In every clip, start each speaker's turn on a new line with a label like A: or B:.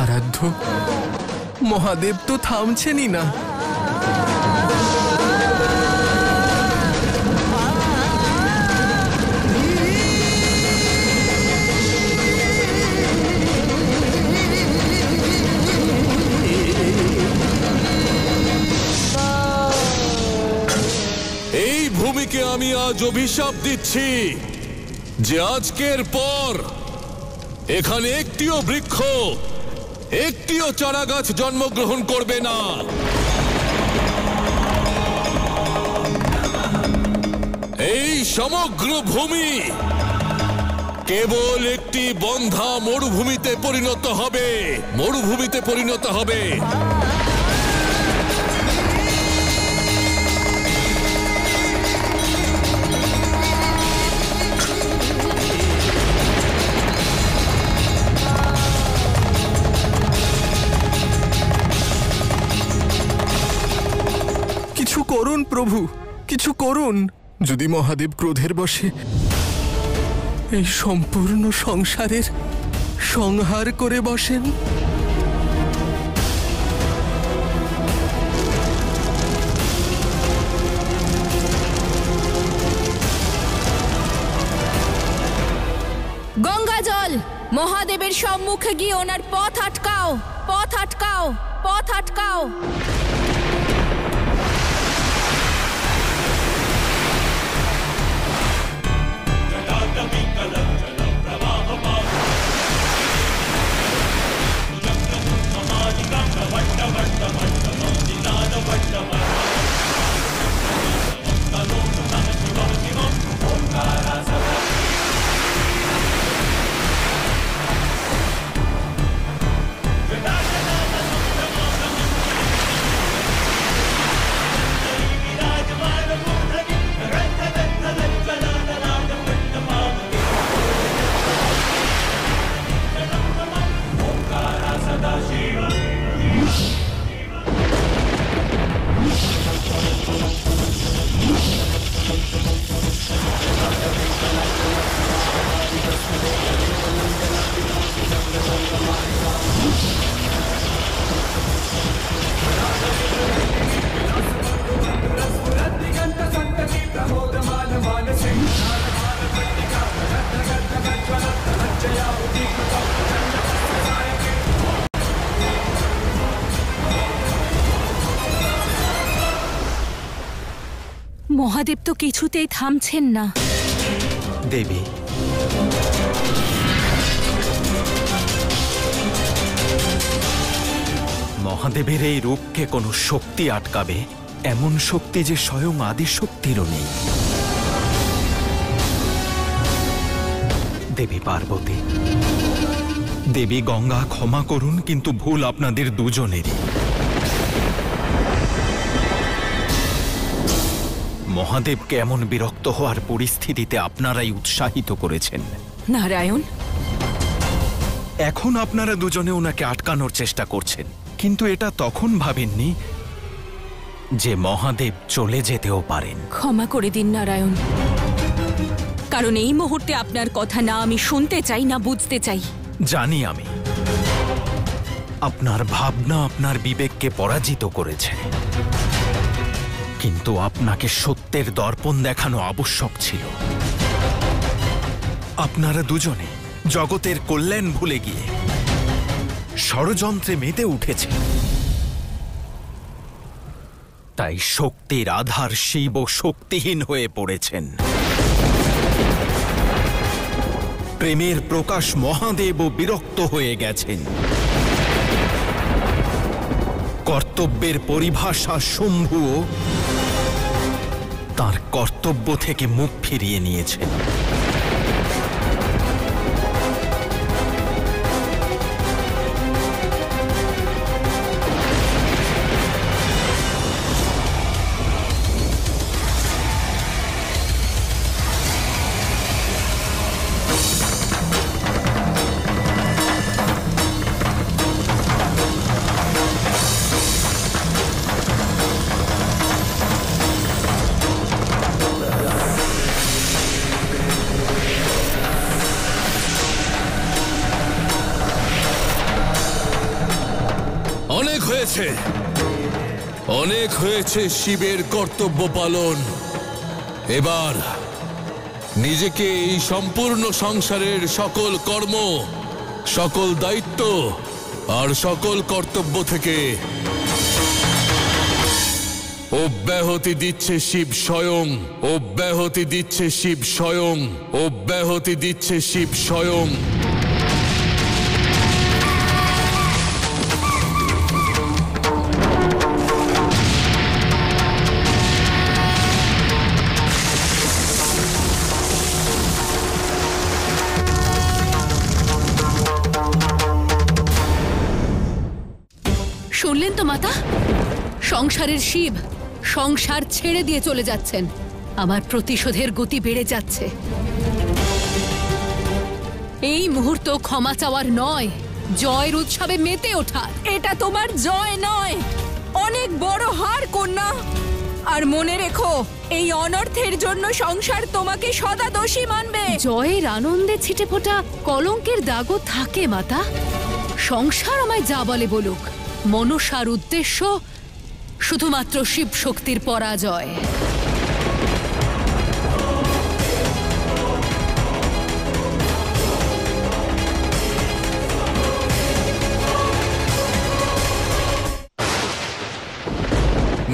A: আরাধ্য, মহাদেব তো থামছেনই না।
B: এই ভূমিকে আমি আজ অভিশাপ দিচ্ছি যে আজকের পর এখানে একটিও বৃক্ষ, একটিও চারা গাছ জন্মগ্রহণ করবে না। এই সমগ্র ভূমি কেবল একটি বন্ধা মরুভূমিতে পরিণত হবে, মরুভূমিতে পরিণত হবে।
A: কিছু করুন প্রভু, কিছু করুন। যদি মহাদেব ক্রোধের বশে এই সম্পূর্ণ সংসারের সংহার করে বসেন।
C: গঙ্গা জল, মহাদেবের সম্মুখে গিয়ে ওনার পথ আটকাও, পথ আটকাও, পথ আটকাও। মহাদেব তো কিছুতেই থামছেন না।
D: দেবী, মহাদেবের এই রূপকে কোনো শক্তি আটকাবে, এমন শক্তি যে স্বয়ং আদিশক্তিরও নেই। দেবী পার্বতী, দেবী গঙ্গা, ক্ষমা করুন, কিন্তু ভুল আপনাদের দুজনেরই। মহাদেবকে এমন বিরক্ত হওয়ার পরিস্থিতিতে আপনারাই উৎসাহিত করেছেন।
C: নারায়ণ,
D: এখন আপনারা দুজনে ওনাকে আটকানোর চেষ্টা করছেন, কিন্তু এটা তখন ভাবেননি যে মহাদেব চলে যেতেও পারেন।
C: ক্ষমা করে দিন নারায়ণ, কারণ এই মুহূর্তে আপনার কথা না আমি শুনতে চাই না বুঝতে চাই।
D: জানি আমি, আপনার ভাবনা আপনার বিবেককে পরাজিত করেছে, কিন্তু আপনাকে সত্যের দর্পণ দেখানো আবশ্যক ছিল। আপনারা দুজনে জগতের কল্যাণ ভুলে গিয়ে ষড়যন্ত্রে মেতে উঠেছে। তাই শক্তির আধার শিব শক্তিহীন হয়ে পড়েছেন। প্রেমের প্রকাশ মহাদেব বিরক্ত হয়ে গেছেন। কর্তব্যের পরিভাষা শম্ভুও তার কর্তব্য থেকে মুখ ফিরিয়ে নিয়েছেন।
B: হয়েছে, অনেক হয়েছে শিবের কর্তব্য পালন। এবার নিজেকে এই সম্পূর্ণ সংসারের সকল কর্ম, সকল দায়িত্ব আর সকল কর্তব্য থেকে অব্যাহতি দিচ্ছে শিব স্বয়ং, অব্যাহতি দিচ্ছে শিব স্বয়ং, অব্যাহতি দিচ্ছে শিব স্বয়ং।
E: শুনলেন তো মাতা, সংসারের শিব সংসার ছেড়ে দিয়ে চলে যাচ্ছেন। আমার প্রতিশোধের গতি বেড়ে যাচ্ছে। এই মুহূর্ত ক্ষমা চাওয়ার নয়, জয়ের উৎসবে মেতে ওঠার।
C: এটা তোমার জয় নয়, অনেক বড় হার কন্যা। আর মনে রেখো, এই অনর্থের জন্য সংসার তোমাকে সদা দোষী মানবে।
E: জয়ের আনন্দে ছিটে ফোটা কলঙ্কের দাগও থাকে মাতা। সংসার আমায় যা বলে বলুক, মনসার উদ্দেশ্য শুধুমাত্র শিব শক্তির পরাজয়।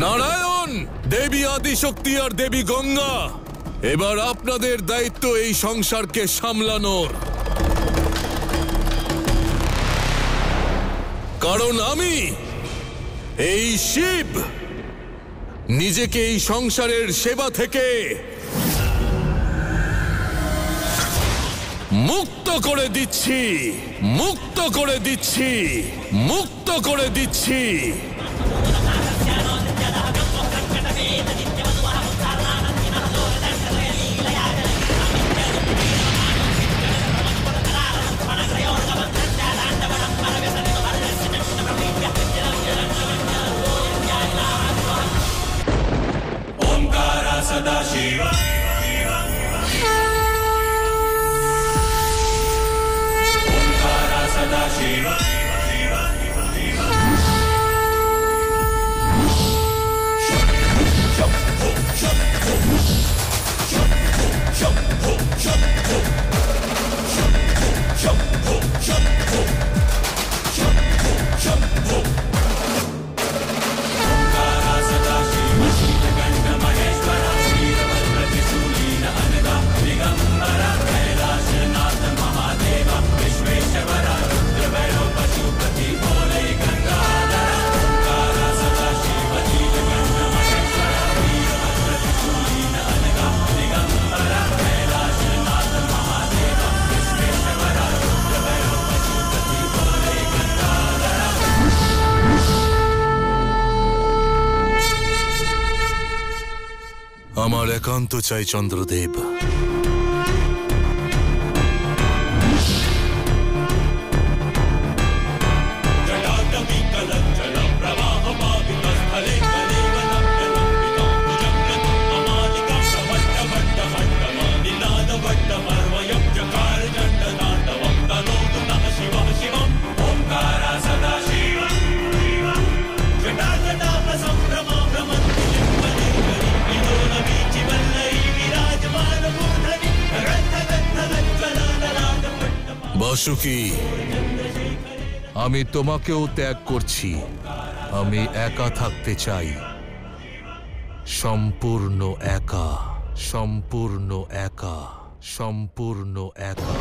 B: নারায়ণ, দেবী আদিশক্তি আর দেবী গঙ্গা, এবার আপনাদের দায়িত্ব এই সংসারকে সামলানোর। কারণ আমি এই শিব নিজেকে এই সংসারের সেবা থেকে মুক্ত করে দিচ্ছি, মুক্ত করে দিচ্ছি, মুক্ত করে দিচ্ছি। আমার একান্ত চাই চন্দ্রদেব। বাসুকি, আমি তোমাকেও ত্যাগ করছি। আমি একা থাকতে চাই, সম্পূর্ণ একা, সম্পূর্ণ একা, সম্পূর্ণ একা।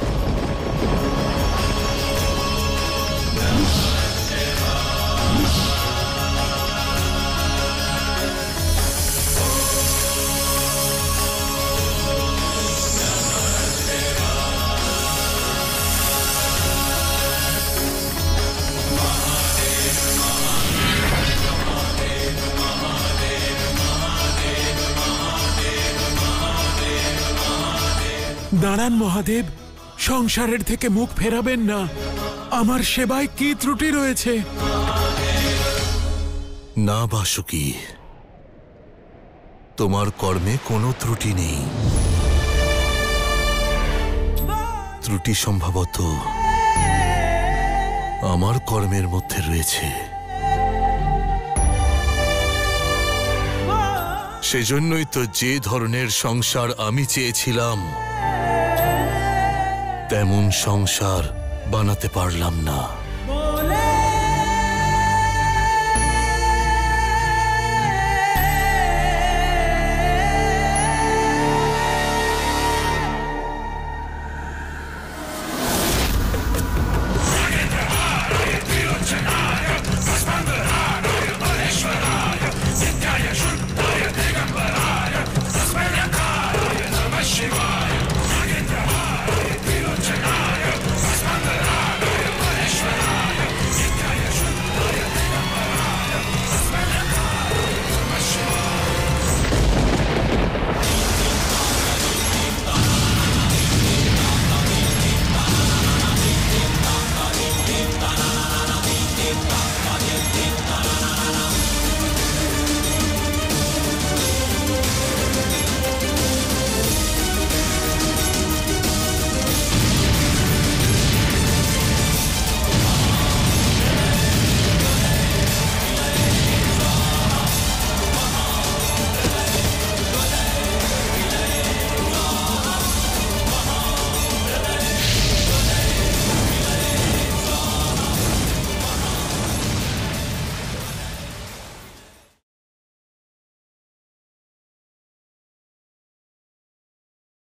F: দাঁড়ান মহাদেব, সংসারের থেকে মুখ ফেরাবেন না। আমার সেবায় কি ত্রুটি রয়েছে?
B: না বাসুকি, তোমার কর্মে কোনো ত্রুটি নেই। ত্রুটি সম্ভবত আমার কর্মের মধ্যে রয়েছে। সেজন্যই তো যে ধরনের সংসার আমি চেয়েছিলাম তেমন সংসার বানাতে পারলাম না।